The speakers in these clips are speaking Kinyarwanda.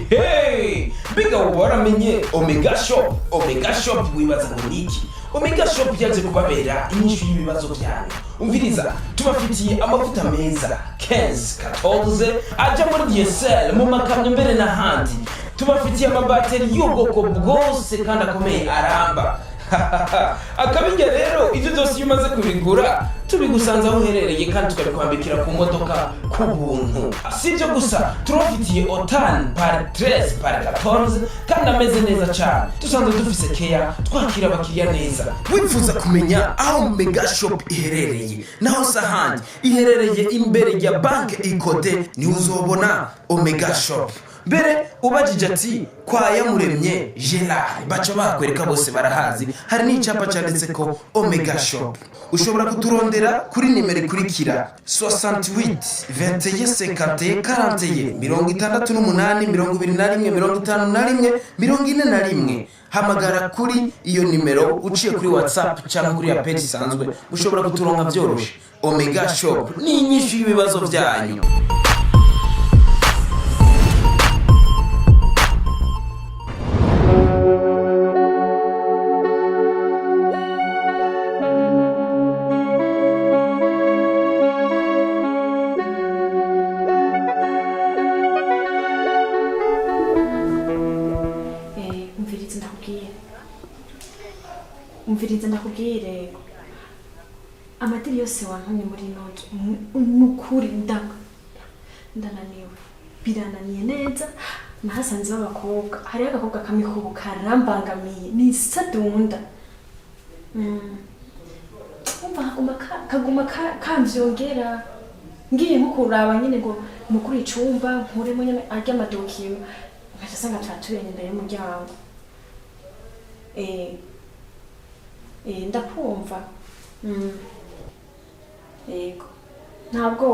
Hey, biga waramenye Omega Shop wibaza ngo niki? Omega Shop yaje kubabera inyishu y'ibibazo byanyu. Umviriza, tubafitiye amavuta meza 15 aja muri DSL mu makamyo mbere n'ahandi. Tubafitiye amabateri y'ubwoko bwose kandi akomeye aramba. Akabinja rero ibyo byose yumaze kubigura tubigusanza aho uherereye kandi tukabikwambikira ku modoka ku buntu. Sibyo gusa turafitiye Otan par 13 par 14 kandi ameze neza cyane. Dusanzwe dufise care twakira abakiriya neza. Wifuza kumenya aho Omega Shop iherereye naho sahandi iherereye imbere ya banke Ikote ni uzobona Omega Shop. Mbere ubajije ati kwa Yamuremye Gerard baca bakwereka bose barahazi. Hari n'icyapa cyanditse ko Omega Shop. Ushobora kuturondera kuri nimero ikurikira 68 21 51 41 68 21 51 41 hamagara kuri iyo nimero uciye kuri WhatsApp cyangwa kuri ya page isanzwe ushobora kuturonka byoroshe. Omega Shop ni inyishu y'ibibazo byanyu. Umviriza ndakubwire amatiri yose wantumye muri note nukuri ndananiwe birananiye neza nahasanze b'abakobwa hari agakobwa kamikubu karambangamiye ni sadunda kaguma kamvyongera ngiye nko kuraba nyine ngo mukuri icumba nkuremo nyine arya amadokiyo ngaca sanga twatuyenye imbere y'umuryango ndakumva yego ntabwo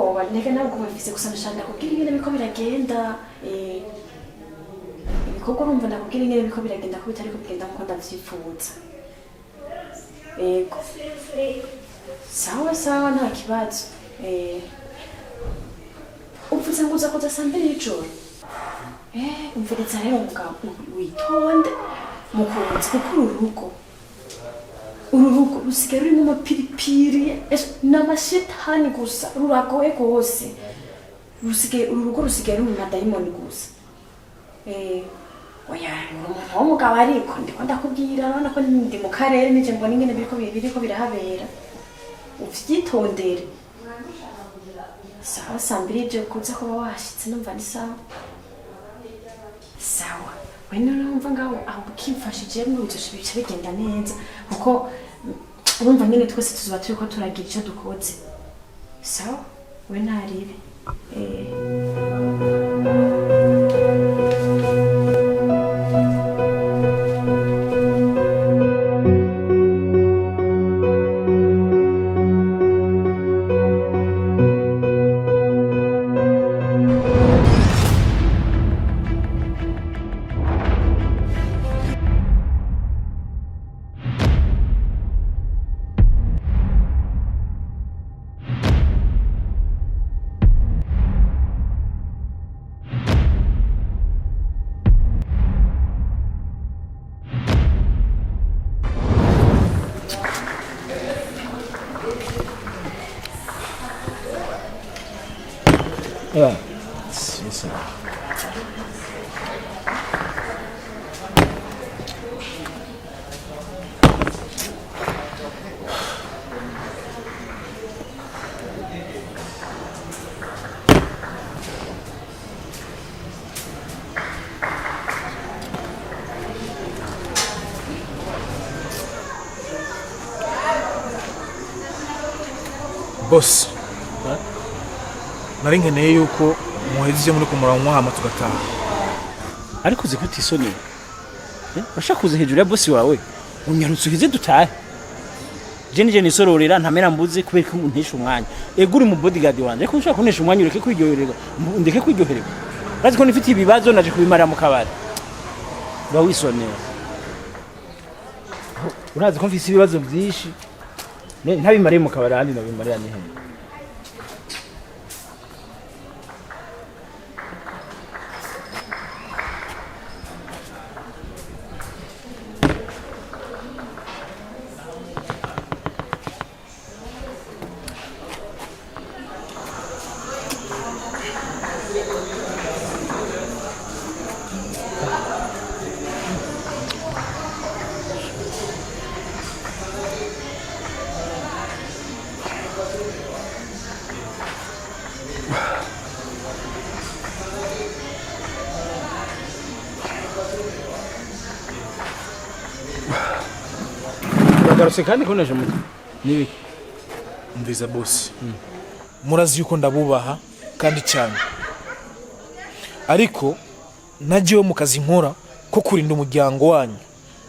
bafise gusa ndashaka kubwira ingene biko biragenda ibikorwa urumva ndakubwira ingene biko biragenda ko bitari kugenda nkuko ndavyifuza yego sawa nta kibazo uvuze ngo uza kuza saa mbiri y'ijoro umviriza rero mugabo witonde mukunzi kuko uru rugo rusigaye rurimo amapiripiri n'amashitani gusa ruragoye rwose uru rugo rusigaye ruri mu madayimoni gusa oya umuntu w'umugabo ariko ndiko ndakubwira urabona ko ndi mu karere nije mbona ingene biriko birahabera uvyitondere sawa saa mbiri ivyo kuza kuba washitse numva ni sawa wenda urumva ngaho aho ukimfashije bica bigenda neza kuko urumva nyine twese tuzoba turiko turagira icyo dukoze sawa we ntaribe Yeah, it's boss. Nari nkeneye yuko muhejeje muri kumuranwa hama tugataha. ariko uzi kuti isoni urashaka kuza hejuru ya boss wawe unyarutse uhize dutahe je nisororera ntamera mbuze kubera ko untesha umwanya uri mu bodyguard wanje ariko ushaka kuntesha umwanya ureke kwiryohererwa ndeke kwiryohererwa bazi ko nifite ibibazo naje kubimara mu kabari ba wisonera urazi ko mfise ibibazo byinshi ntabimariye mu kabari handi nabimariye ni he Garuse kandi koneje mu nibi Umviza boss. Murazi yuko ndabubaha kandi cyane. Ariko najewe mu kazi nkora ko kurinda umuryango wanyu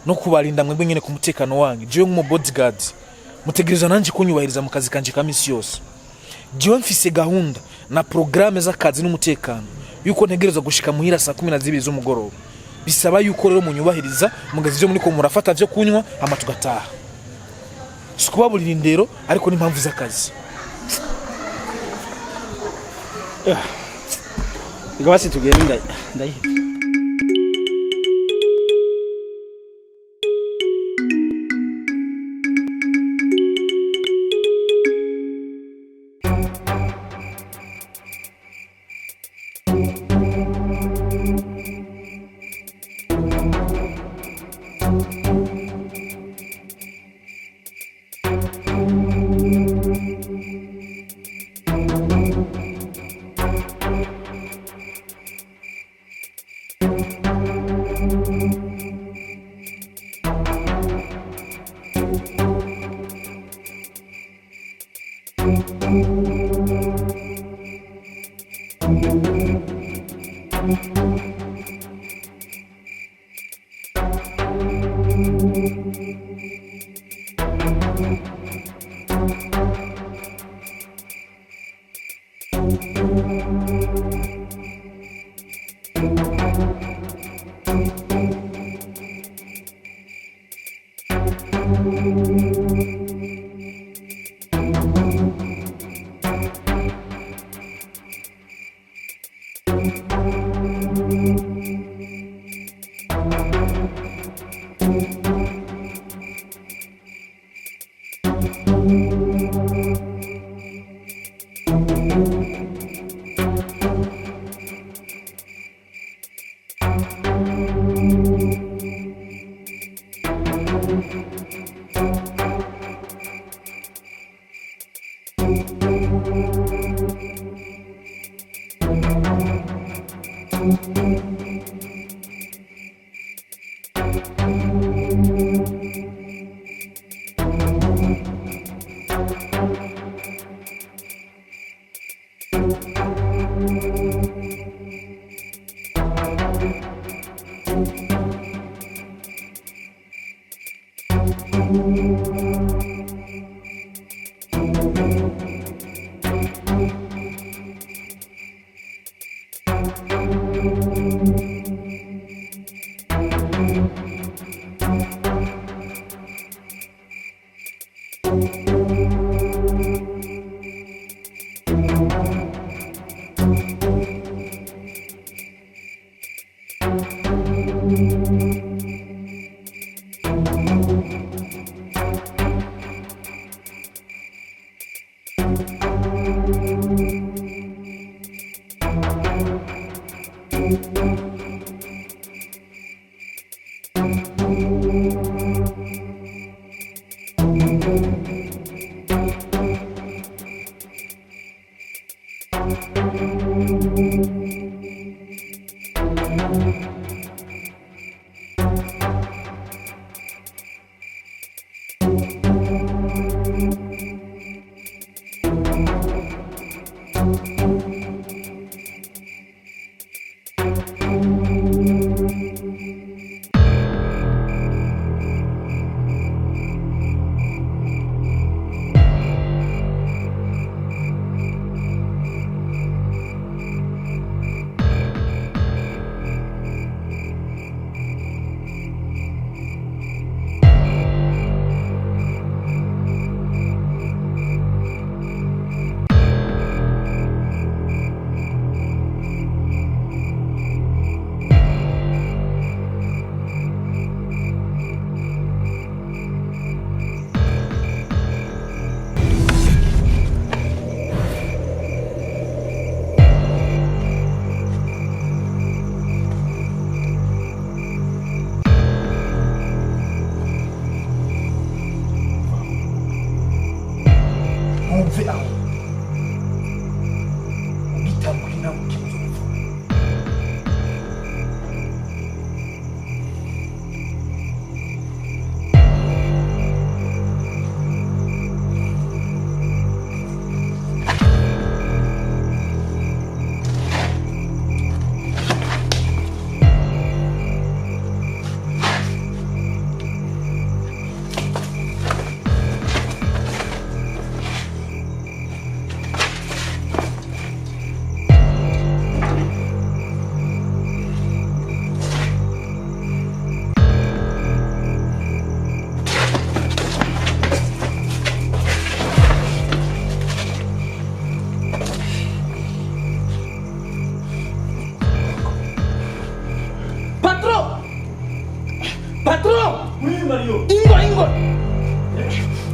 no kubarinda mwebwe nyene ku mutekano wanyu. Jewe nk'umu bodyguard mutegereza nanje kunyubahiriza mu kazi kanje ka misi yose. Jewe mfise gahunda na programme z'akazi n'umutekano yuko ntegereza gushika muhira saa 12 z'umugoroba. Bisaba yuko rero munyubahiriza mugazi byo muri ko murafata byo kunywa ama tugataha. Sikubaburira indero ariko n'impamvu z'akazi. Igabasi tugenda ndayi.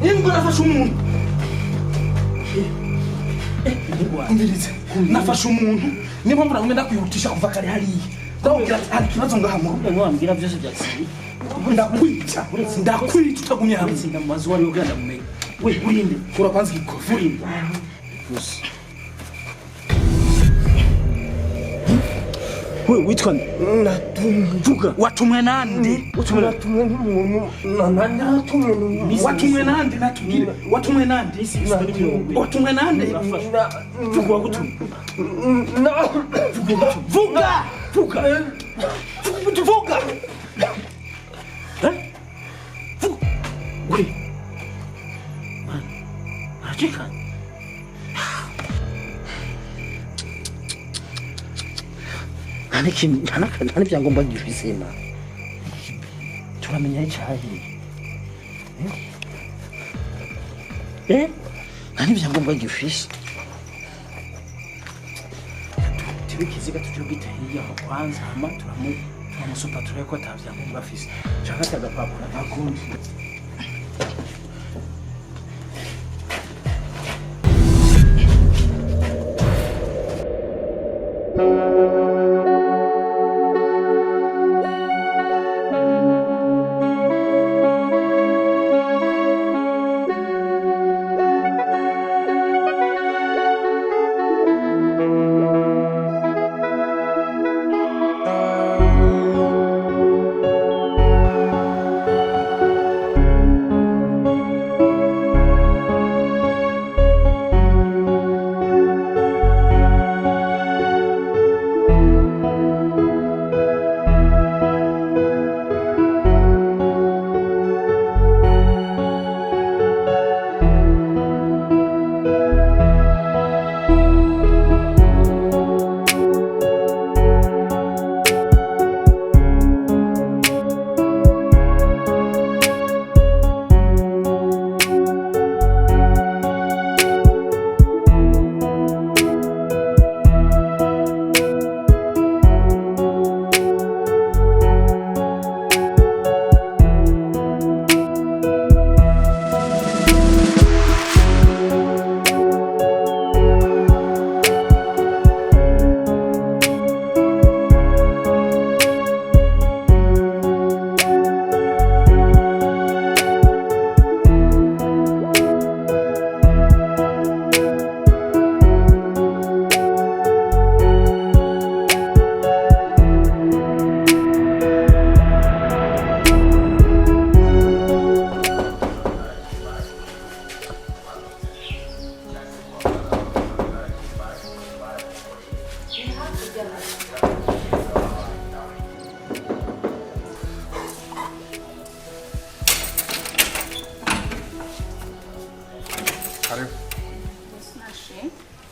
Ingo nafashe umuntu. Umvirize. Nafashe umuntu. Niyo mpamvu namwenda kwihutisha kuva kare hariya. Ndabwira ati hari ikibazo ngaha mu rugo. ngo wambwira byose byasiye Ndakwica utagumye hamwe. sinda mumazi wari uganda mumenye we urinde Kura kwanza igikofi. urinde gusa we witwa nde vuga watumwe nande watumwe nande natubwire watumwe nande watumwe nande vuga wagutumwe vuga vuga vuga we aracheka nta n'ibyangombwa by'ubuzima turamenya icyahiye nta n'ibyangombwa by'ufise tiwe ikiziga tujye ubwita hirya aho kwanza hama turamusupa turebe ko ata byangombwa afise canke ata agapapuro nta kundi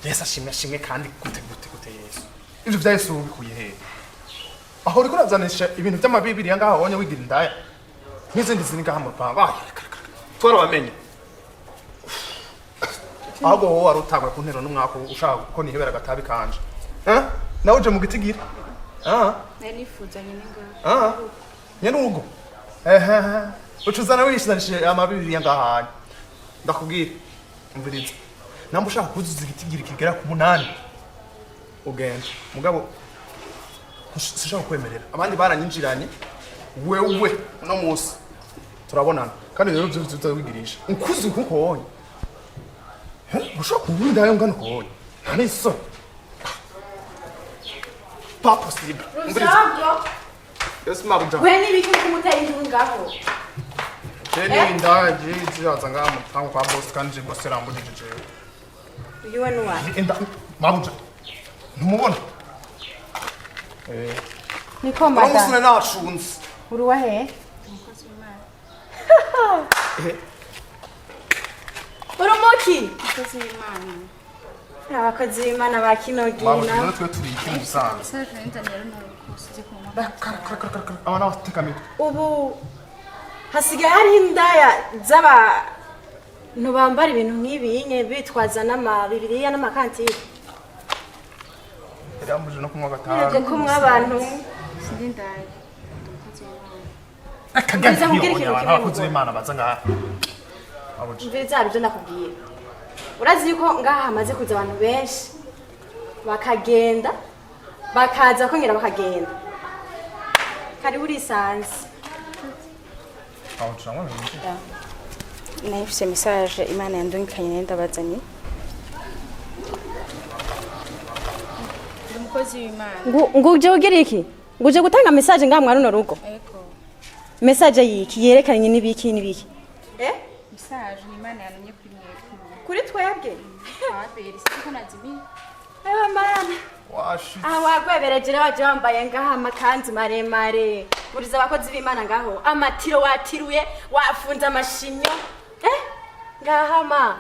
Yesu ashimwe kandi gute Yesu. Ivyo vya Yesu bikuye he? Aho uriko urazanisha ibintu by'amabibiri yangaha wabonye wigira indaya. N'izindi zininga hamwe panga. Twara wamenye. Ahubwo wowe warutagwa ku ntero n'umwaka ushaka ko nihebera gatabi kanje. Nawe uje mu gitigira. Nifuzanye n'ingaha. Nyene urugo. Ucuzana wishizanishe amabibiri yangaha. Ndakubwira. Umviriza. Namba ushaka kuzuza igitigira kigera ku 8 ugenda mugabo sishaka kwemerera abandi baranyinjiranye wewe no musi turabonana kandi rero byo tutawigirisha ukuzi kuko wonye ushaka kubinda yo ngana konye nani so pas possible Yes mabuja Weni biki kumutari ngaho Jeni ndaje zizaza ngamo tango kwa boss kanje gosera mbudije jewe uyu wanu wa Enda mabuja Numubona Niko mada Uramusune nashunze Uruwa he Umukozi w'Imana Urumoki Umukozi w'Imana Abakozi b'Imana ba Kinogina Mabuja twe turi ikintu bisanzwe Message internet n'urukusi kuma abana batekamira ubu hasigaye hari indaya z'aba ntubambara ibintu nk'ibi nye bitwaza n'amabibiriya n'amakantine Yambuje no kunywa Nibyo gatanu ko mw'abantu sindaye umukozi w'Imana Umviriza nkubwire ikintu kimwe abakozi b'Imana baza ngaha. Umviriza ibyo ndakubwira. Urazi yuko ngaha hamaze kuza abantu benshi bakagenda bakaza bakongera bakagenda. Kari urisanze. Aho cyangwa nayifise message Imana yandungikanye nenda bazanye. Umukozi w'Imana. Ngo uje ugira iki? Ngo uje gutanga message ngaha mwana rugo. Eko. Message yiki yerekanye nibiki. Message Imana yanumye kuri mwe. Kuri twebwe. Abere siko nazimi. Ewa mana. washi. Wagwebereje waje wambaye ngaha amakanzu maremare. Buriza abakozi b'Imana ngaho. Amatiro watiruye, wafunze amashinyo. Ngaha ma.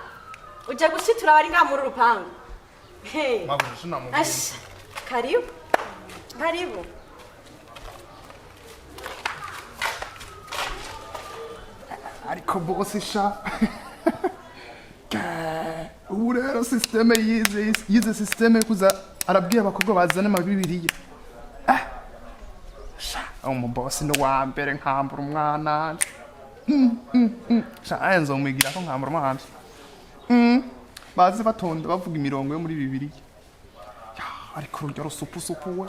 Uje gushitura bari ngaha muri rupangu. Hey. Mabuji na mubi. Ash. Karibu. Karibu. Ariko bosi sha. Ubu rero systeme yize systeme kuza arabwiye abakobwa bazane amabibiriye. Sha, umubosi ndo wa mbere nkambura umwana. Sha ayenzo umwigira ko nkambura umwana. Bazi batonda bavuga imirongo yo muri Bibiliya. Ariko urujya rusupu we.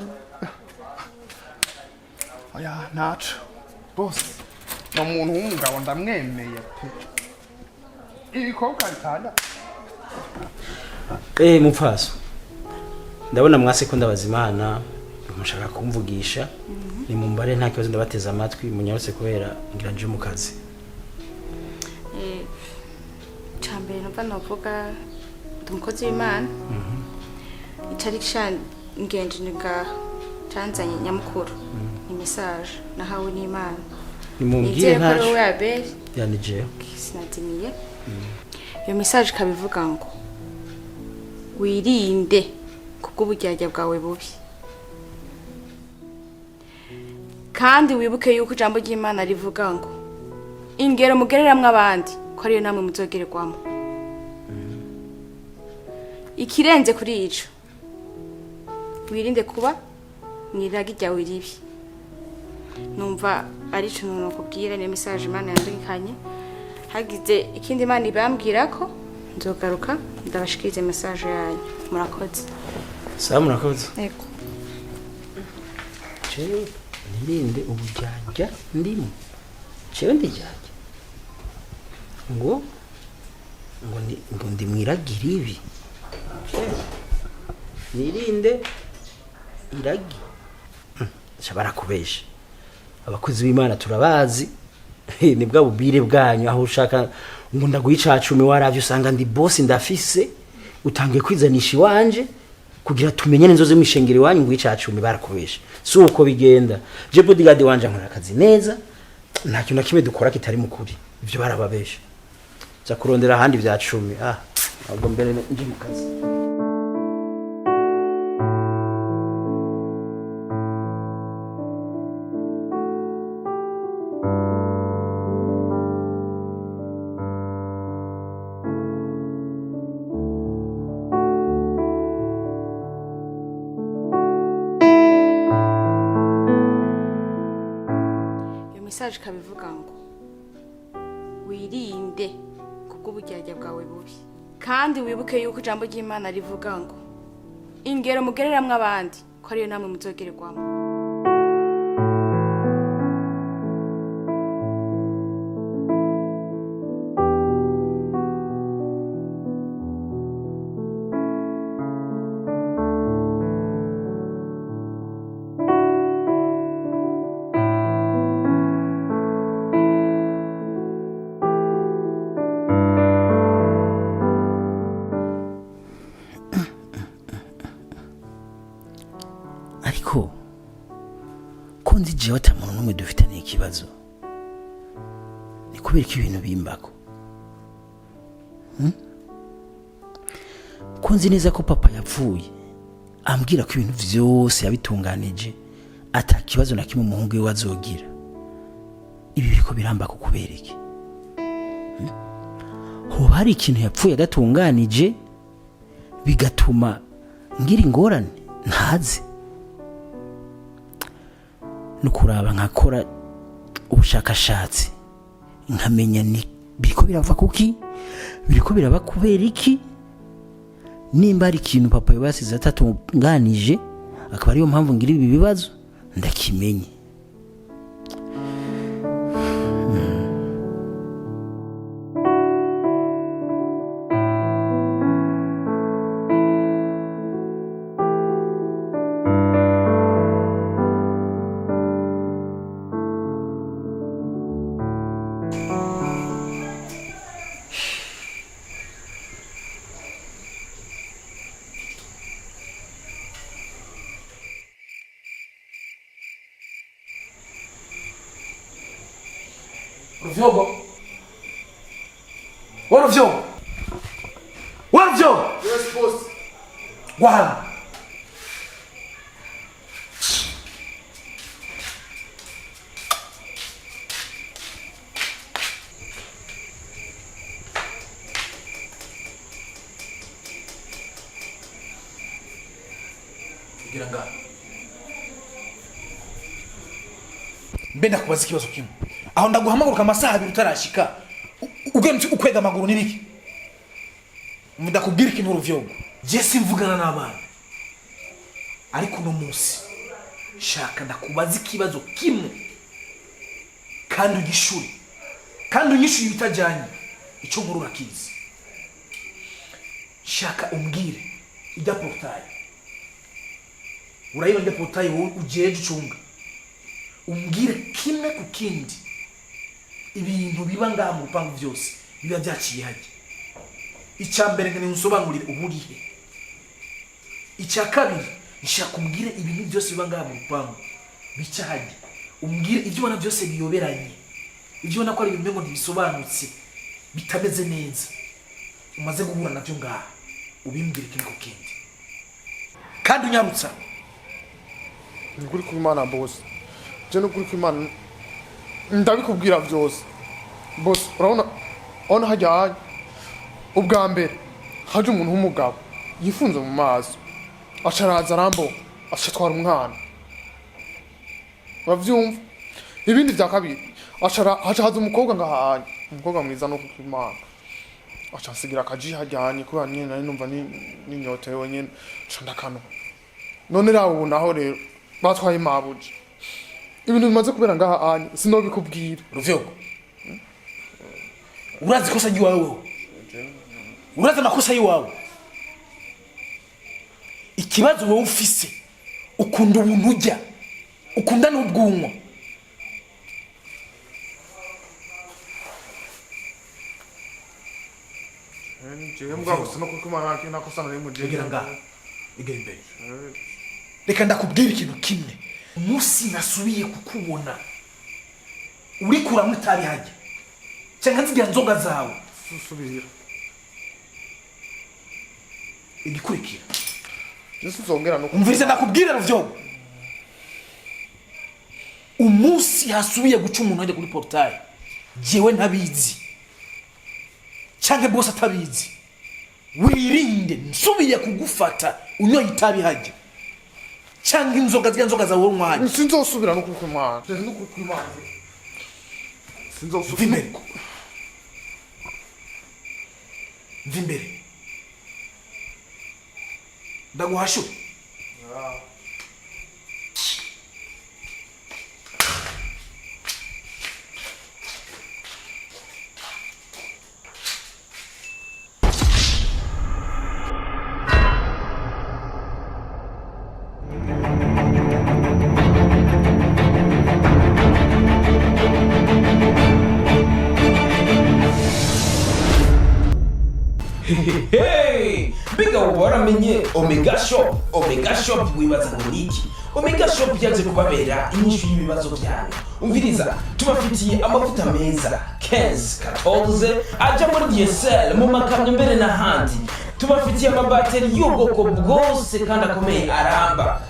Oya naco. Boss. No muntu w'umugabo ndamwemeye pe. Ibikobwa bitanda. Mupfaso. Ndabona mwase ko ndabazimana mushaka kumvugisha. Ni mumbare nta kibazo ndabateza amatwi munyarutse kubera ngira nje mu kazi. Chambere numva novuga umukozi w'Imana. Itari chan ngenje niga canzanye nyamukuru. Ni message nahawe n'Imana. Nimumbwire ntaje. Nje ko yabe yanije. Sinatimiye. Iyo message kabivuga ngo wirinde kubw'uburyarya bwawe bubi. Kandi wibuke yuko ijambo ry'Imana rivuga ngo ingero mugereramwe abandi ko ariyo namwe muzogererwamo. Ikirenze kuri ico wirinde kuba mwiragi ryawe ribi. Numva ari cyo nokubwira ni message Imana yandikanye. Hagize ikindi Imana ibambwira ko nzogaruka ndabashikirize message yanyu. Murakoze. Sawa murakoze. Eko. Chewe nirinde ubujyajya ndimo. Chewe ndijyajya. Ngo ndi mwiragira ibi. Nirinde iragi. Shabara kubesha. Abakozi b'Imana turabazi. Ni bwa bubire bwanyu aho ushaka ngo ndaguyicacume waravye usanga ndi boss ndafise utangiye kwizanisha iwanje kugira tumenyane nzoze mwishengere wanyu ngo yicacume barakubesha. Si uko bigenda. Je bodyguard wanje nkora akazi neza. Nta kintu nakimwe dukora kitari mukuri. Ivyo barababesha. Za kurondera ahandi vya 10. Ahubwo mbere nje mu kazi. Message kabivuga ngo wirinde kubw'uburyarya bwawe bubi. Kandi wibuke yuko ijambo ry'Imana rivuga ngo ingero mugereramwe abandi ko ariyo namwe muzogererwamo. Ariko ko nzi jewe atamuntu n'umwe dufitanye ikibazo. Ni kubera ko ibintu bimbako. Ko nzi neza ko papa yapfuye ambwira ko ibintu vyose yabitunganije ata kibazo na kimwe umuhungu we wazogira. Ibi biriko birambako kubera iki? Ho hari ikintu yapfuye adatunganije bigatuma ngira ingorane ntazi. Nukuraba nkakora ubushakashatsi nkamenya ni biriko birava kuki, biriko biraba kubera iki, nimba ari ikintu papa yabasize atatunganije akaba ariyo mpamvu ngira ibi bibazo ndakimenye. Ruvyogo. Wa Ruvyogo. Wa Ruvyogo. Yes, boss. Wa. Giranga. Mbenda kubaza ikibazo kimwe. Aho ndaguhamaguruka amasaha abiri utarashika ugende ukwega amaguru nibiki ndakubwira ikintu Ruvyogo je simvugana n'abana ariko no munsi shaka ndakubaza ikibazo kimwe kandi ugishure kandi unyishuye bitajanye ico nkuru rakizi shaka umbwire ijya portail urayiba ijya portail ujeje ucunga umbwire kimwe ku kindi ibintu biba ngaha mu rupangu byose biba byaciye hajya. Icya mbere ngo nsobanurire uburihe. Icya kabiri nshaka kumbwire ibintu byose biba ngaha mu rupangu bica hajya. Umbwire ibyo ubona byose biyoberanye, ibyo ubona ko ari ibintu ngo ntibisobanutse bitameze neza umaze guhura nabyo ngaha ubimbwire kimwe ku kindi kandi unyarutsa. Ni kuri kw'Imana boss. Je no kuri kw'Imana ndabikubwira byose boss. Urabona hajya ubwa mbere haje umuntu w'umugabo yifunze mu maso acaraza arambo acatwara umwana bavyumva. Ibindi bya kabiri haza umukobwa ngahanye umukobwa mwiza no kw'Imana acasigira akaji hajyanye kubera nyine nari numva ninyotewe nyine candakano none rawo naho rero batwaye mabuje ibintu bimaze kubera ngaha anye sinobikubwira. Ruvyogo urazi kosa yiwawe, urazi amakosa yiwawe. Ikibazo wowe ufise ukunda ubuntu ujya ukunda n'ubwunwa. Jewe mbwa gusa no kw'Imana akina kosa nari mu Egera ngaha egera imbere reka ndakubwira ikintu kimwe. Umunsi nasubiye kukubona uri kuramwe itabi hajya cyangwa nzigira nzoga zawe susubira igikurikira Yesu zongera no umvirize ndakubwira Ruvyogo. Umunsi hasubiye guca umuntu ajya kuri portail jewe ntabizi cyangwa boss atabizi wirinde nsubiye kugufata unyoye itabi hajya cyangwa inzoga zawe urumwanya. Sinzosubira no kw'Imana. No kw'Imana. Sinzosubira. Vimbere. Ndaguhashu. Hey, biga waramenye Omega Shop wibaza ngo niki. Omega Shop yaje kubabera inyishu y'ibibazo byanyu. Umviriza, tubafitiye amavuta meza 15 14 aja muri DSL mu makamyo mbere n'ahandi. Tubafitiye amabateri y'ubwoko bwose kandi akomeye aramba.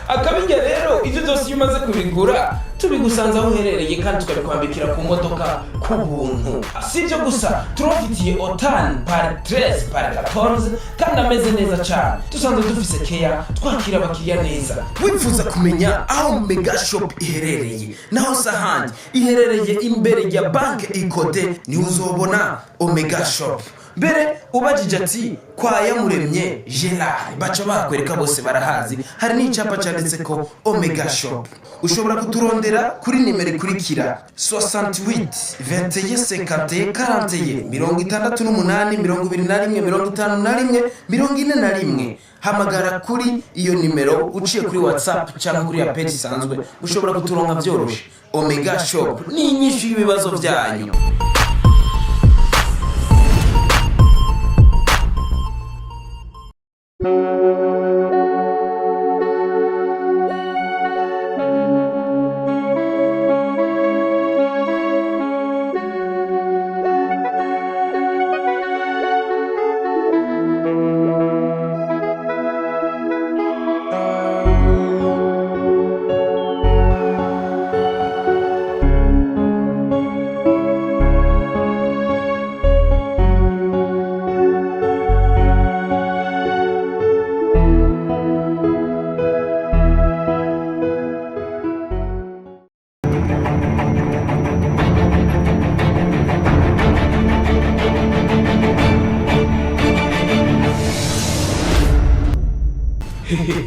Akabinge rero ibyo byose umaze kubigura tubigusanze aho uherereye kandi tukabikwambikira ku modoka ku buntu. Si ibyo gusa turabafitiye otani pari 13 pari 14 kandi ameze neza cyane. Dusanzwe dufise keya twakira abakiriya neza. Wifuza kumenya aho Mega Shop iherereye naho sahandi iherereye imbere ya banke Ikode ni uzobona Omega Shop. Mbere ubajije ati kwa Yamuremye Gerard baca bakwereka bose barahazi, hari n'icyapa cyanditse ko Omega Shop. Ushobora kuturondera kuri nimero ikurikira 68 21 51 41 68 21 51 41 hamagara kuri iyo nimero uciye kuri WhatsApp cyangwa kuri ya page isanzwe, ushobora kuturonka byoroshe. Omega Shop ni inyishu y'ibibazo byanyu.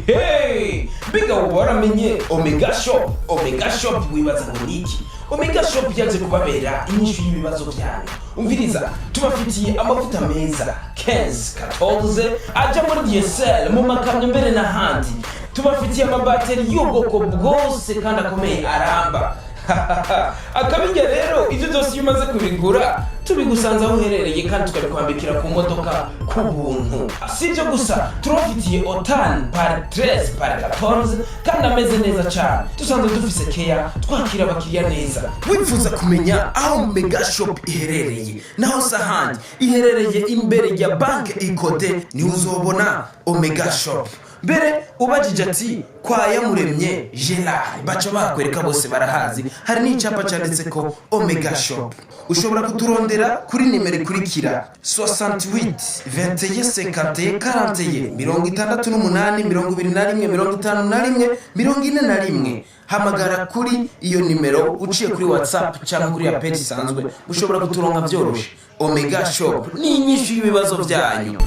Hey, biga waramenye Omega Shop. Omega Shop wibaza ngo niki? Omega Shop yaje kubabera inyishu y'ibibazo byanyu. Umviriza, tubafitiye amavuta meza 15 14 aja muri DSL mu makamyo mbere n'ahandi. Tubafitiye amabateri y'ubwoko bwose kandi akomeye aramba. Akabinge rero ibyo byose iyo umaze kubigura tubigusanze aho uherereye kandi tukabikwambikira ku modoka ku buntu. Si ibyo gusa turabafitiye otani pari 13 pari 14 kandi ameze neza cyane. Dusanzwe dufise keya twakira abakiriya neza. Wifuza kumenya aho Mega Shop iherereye naho sahandi iherereye imbere ya banke Ikode ni uzobona Omega Shop. Mbere ubajije ati kwa Yamuremye Gerard baca bakwereka bose barahazi, hari n'icyapa cyanditse ko Omega Shop. Ushobora kuturondera kuri nimero ikurikira 68 21 51 41 68 21 51 hamagara kuri iyo nimero uciye kuri WhatsApp cyangwa kuri ya page isanzwe, ushobora kuturonka byoroshe. Omega Shop ni inyishu y'ibibazo byanyu.